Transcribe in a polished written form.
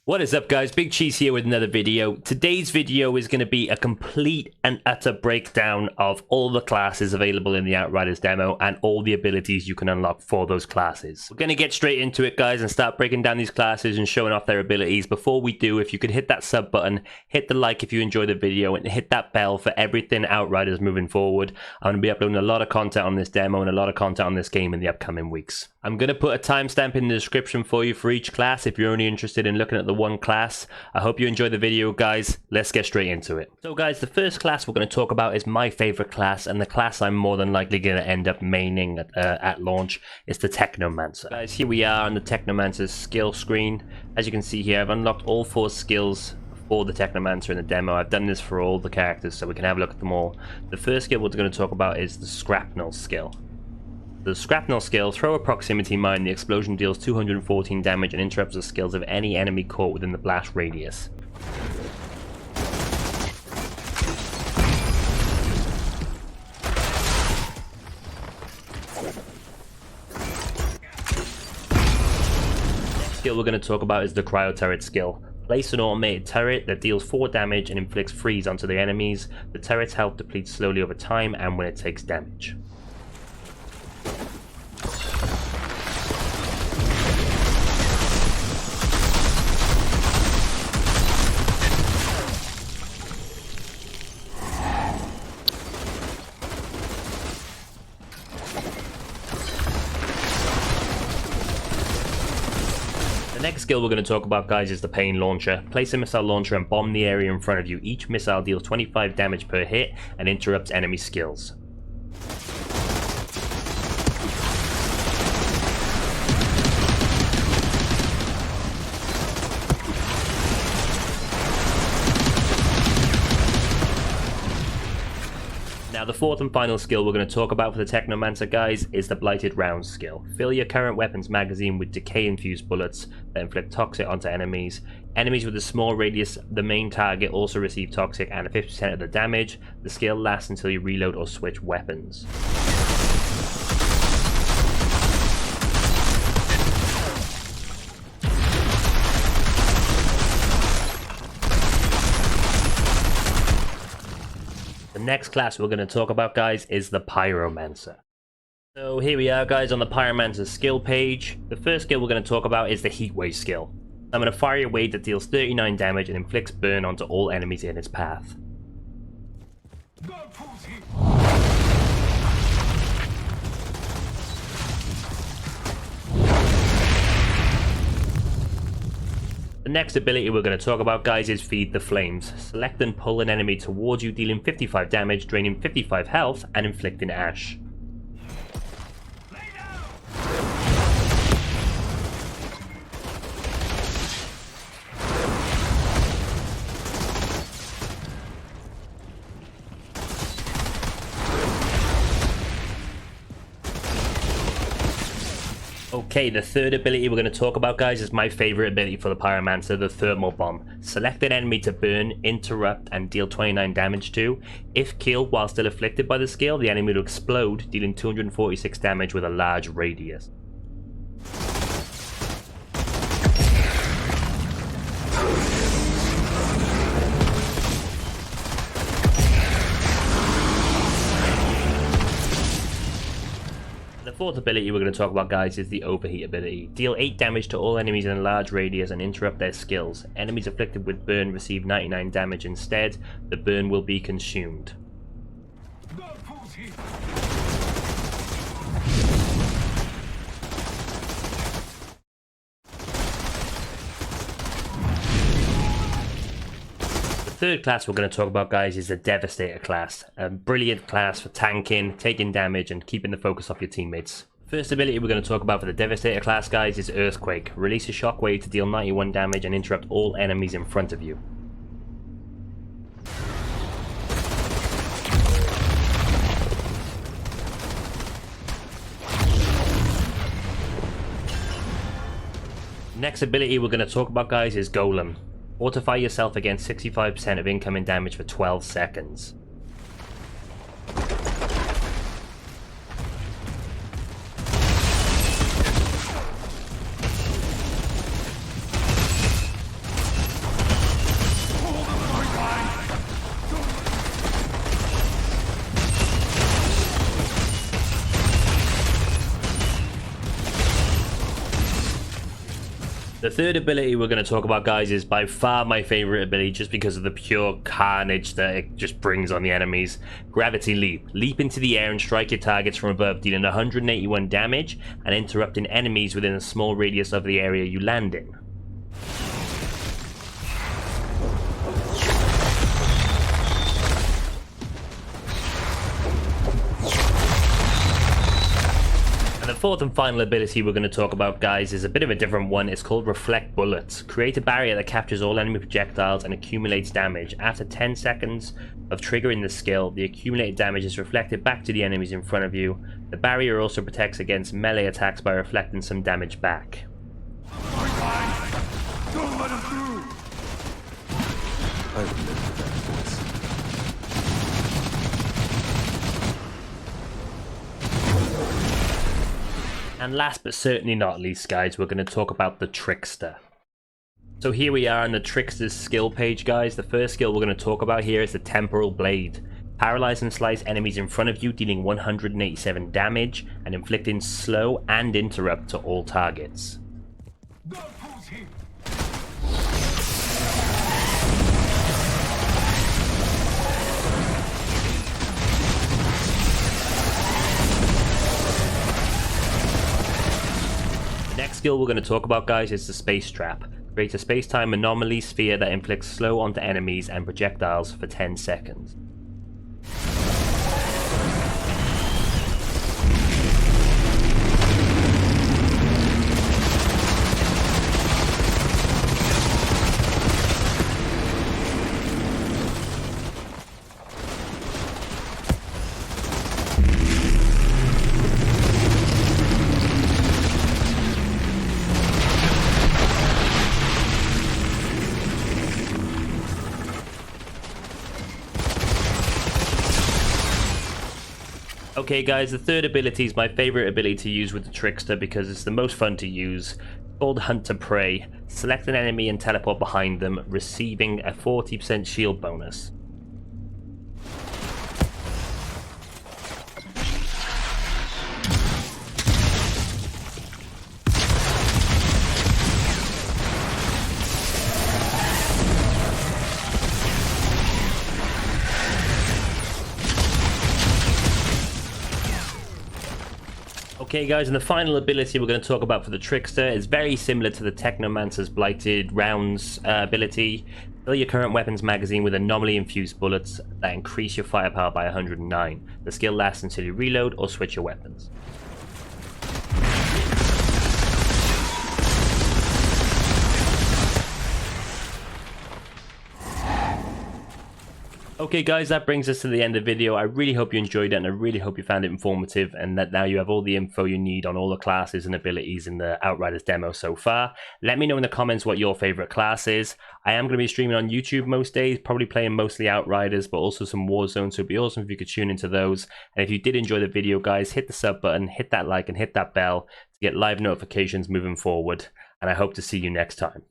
What is up, guys? Big Cheese here with another video. Today's video is going to be a complete and utter breakdown of all the classes available in the Outriders demo and all the abilities you can unlock for those classes. We're going to get straight into it, guys, and start breaking down these classes and showing off their abilities. Before we do, if you could hit that sub button, hit the like if you enjoy the video, and hit that bell for everything Outriders moving forward. I'm going to be uploading a lot of content on this demo and a lot of content on this game in the upcoming weeks. I'm going to put a timestamp in the description for you for each class if you're only interested in looking at the one class. I hope you enjoy the video, guys. Let's get straight into it. So, guys, the first class we're going to talk about is my favorite class, and the class I'm more than likely going to end up maining at launch is the Technomancer. Guys, here we are on the Technomancer's skill screen. As you can see here, I've unlocked all 4 skills for the Technomancer in the demo. I've done this for all the characters so we can have a look at them all. The first skill we're going to talk about is the Shrapnel skill. The Shrapnel skill, throw a proximity mine. The explosion deals 214 damage and interrupts the skills of any enemy caught within the blast radius. Next skill we're going to talk about is the Cryo Turret skill. Place an automated turret that deals 4 damage and inflicts freeze onto the enemies. The turret's health depletes slowly over time and when it takes damage. The next skill we're going to talk about, guys, is the Pain Launcher. Place a missile launcher and bomb the area in front of you. Each missile deals 25 damage per hit and interrupts enemy skills. Now, the fourth and final skill we're going to talk about for the Technomancer, guys, is the Blighted Rounds skill. Fill your current weapon's magazine with decay-infused bullets that inflict toxic onto enemies. Enemies with a small radius, the main target, also receive toxic and 50% of the damage. The skill lasts until you reload or switch weapons. The next class we're going to talk about, guys, is the Pyromancer. So here we are, guys, on the Pyromancer skill page. The first skill we're going to talk about is the Heatwave skill. I'm going to fire a wave that deals 39 damage and inflicts burn onto all enemies in its path. The next ability we're going to talk about, guys, is Feed the Flames. Select and pull an enemy towards you, dealing 55 damage, draining 55 health, and inflicting ash. Okay, the third ability we're going to talk about, guys, is my favorite ability for the Pyromancer, the Thermal Bomb. Select an enemy to burn, interrupt, and deal 29 damage to. If killed while still afflicted by the skill, the enemy will explode, dealing 246 damage with a large radius. The fourth ability we're going to talk about, guys, is the Overheat ability. Deal 8 damage to all enemies in a large radius and interrupt their skills. Enemies afflicted with burn receive 99 damage instead. The burn will be consumed. The third class we're going to talk about, guys, is the Devastator class. A brilliant class for tanking, taking damage, and keeping the focus off your teammates. First ability we're going to talk about for the Devastator class, guys, is Earthquake. Release a shockwave to deal 91 damage and interrupt all enemies in front of you. Next ability we're going to talk about, guys, is Golem. Fortify yourself against 65% of incoming damage for 12 seconds. The third ability we're going to talk about, guys, is by far my favorite ability just because of the pure carnage that it just brings on the enemies. Gravity Leap. Leap into the air and strike your targets from above, dealing 181 damage and interrupting enemies within a small radius of the area you land in. And the fourth and final ability we're going to talk about, guys, is a bit of a different one. It's called Reflect Bullets. Create a barrier that captures all enemy projectiles and accumulates damage. After 10 seconds of triggering the skill, the accumulated damage is reflected back to the enemies in front of you. The barrier also protects against melee attacks by reflecting some damage back. Don't let him through. And last but certainly not least, guys, we're going to talk about the Trickster. So here we are on the Trickster's skill page, guys. The first skill we're going to talk about here is the Temporal Blade. Paralyze and slice enemies in front of you, dealing 187 damage and inflicting slow and interrupt to all targets. The next skill we're going to talk about, guys, is the Space Trap. Create a space-time anomaly sphere that inflicts slow onto enemies and projectiles for 10 seconds. Okay, guys, the third ability is my favorite ability to use with the Trickster because it's the most fun to use. It's called Hunt to Prey. Select an enemy and teleport behind them, receiving a 40% shield bonus. Okay, guys, and the final ability we're going to talk about for the Trickster is very similar to the Technomancer's Blighted Rounds ability. Fill your current weapons magazine with anomaly infused bullets that increase your firepower by 109. The skill lasts until you reload or switch your weapons. Okay, guys, that brings us to the end of the video. I really hope you enjoyed it, and I really hope you found it informative, and that now you have all the info you need on all the classes and abilities in the Outriders demo so far. Let me know in the comments what your favorite class is. I am going to be streaming on YouTube most days, probably playing mostly Outriders, but also some Warzone, so it'd be awesome if you could tune into those. And if you did enjoy the video, guys, hit the sub button, hit that like, and hit that bell to get live notifications moving forward. And I hope to see you next time.